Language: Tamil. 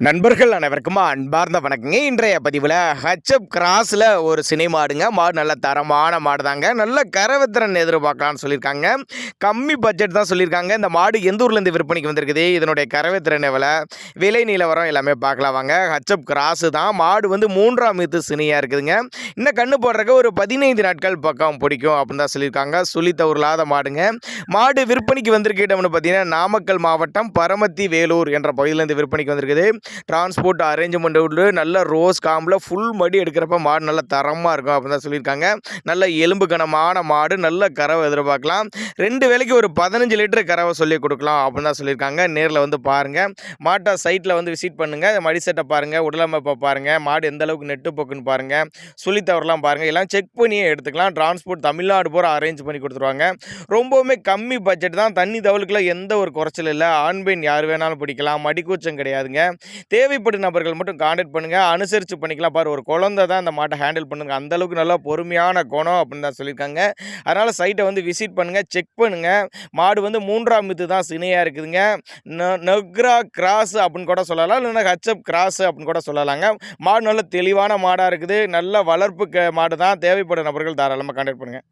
நண்பர்கள் அனைவருக்கும் அன்பார்ந்த வணக்கங்க. இன்றைய பதிவில் ஹச்எப் கிராஸில் ஒரு சினை மாடுங்க. மாடு நல்ல தரமான மாடு தாங்க. நல்ல கரவத்திறன் எதிர்பார்க்கலாம்னு சொல்லியிருக்காங்க. கம்மி பட்ஜெட் தான் சொல்லியிருக்காங்க. இந்த மாடு எந்த ஊர்லேருந்து விற்பனைக்கு வந்திருக்குது, இதனுடைய கரவத்திறன் எவ்வளோ, விலை நிலவரம் எல்லாமே பார்க்கலாம் வாங்க. ஹச்எப் கிராஸு தான். மாடு வந்து 3ஆம் ஈத்து சினையாக இருக்குதுங்க. இன்னும் கண்ணு போடுறதுக்கு ஒரு 15 நாட்கள் பக்கம் பிடிக்கும் அப்படின்னு தான் சொல்லியிருக்காங்க. சொல்லி தவறில்லாத மாடுங்க. மாடு விற்பனைக்கு வந்திருக்க இடம்னு பார்த்தீங்கன்னா நாமக்கல் மாவட்டம் பரமத்தி வேலூர் என்ற பகுதியிலேருந்து விற்பனைக்கு வந்திருக்குது. டிரான்ஸ்போர்ட் அரேஞ்ச்மெண்ட் உண்டு. நல்ல ரோஸ் காம்பில் ஃபுல் மடி எடுக்கிறப்ப மாடு நல்ல தரமாக இருக்கும் அப்படின்னு தான் சொல்லியிருக்காங்க. நல்ல எலும்பு கனமான மாடு, நல்ல கறவை எதிர்பார்க்கலாம். 2 வேளைக்கு ஒரு 15 லிட்டர் கறவை சொல்லி கொடுக்கலாம் அப்படின்னு தான் சொல்லியிருக்காங்க. நேரில் வந்து பாருங்கள். மாட்டை சைட்டில் வந்து விசிட் பண்ணுங்கள். மடி செட்டை பாருங்கள், உடலமைப்பை பாருங்கள், மாடு எந்த அளவுக்கு நெட்டு போக்குன்னு பாருங்கள், சொல்லி தவறலாம் பாருங்கள். எல்லாம் செக் பண்ணியே எடுத்துக்கலாம். டிரான்ஸ்போர்ட் தமிழ்நாடு பூரா அரேஞ்ச் பண்ணி கொடுத்துருவாங்க. ரொம்பவுமே கம்மி பட்ஜெட் தான். தண்ணி தவளுக்குள்ள எந்த ஒரு குறைச்சல் இல்லை. ஆண் பெண் யார் வேணாலும் பிடிக்கலாம். மடிக்கூச்சம் கிடையாதுங்க. தேவைப்படும் நபர்கள் மட்டும் கான்டாக்ட் பண்ணுங்கள். அனுசரித்து பண்ணிக்கலாம். பாரு, ஒரு குழந்தை தான் இந்த மாட்டை ஹேண்டில் பண்ணுங்க. அந்தளவுக்கு நல்லா பொறுமையான குணம் அப்படின்னு தான் சொல்லியிருக்காங்க. அதனால் சைட்டை வந்து விசிட் பண்ணுங்கள், செக் பண்ணுங்கள். மாடு வந்து 3ஆம் ஈத்து தான் சினையாக இருக்குதுங்க. நொக்ரா கிராஸ் அப்படின்னு கூட சொல்லலாம், இல்லைன்னா ஹச்எப் கிராஸ் அப்படின்னு கூட சொல்லலாங்க. மாடு நல்ல தெளிவான மாடாக இருக்குது. நல்ல வளர்ப்பு மாடு தான். தேவைப்படும் நபர்கள் தாராளமாக கான்டாக்ட் பண்ணுங்கள்.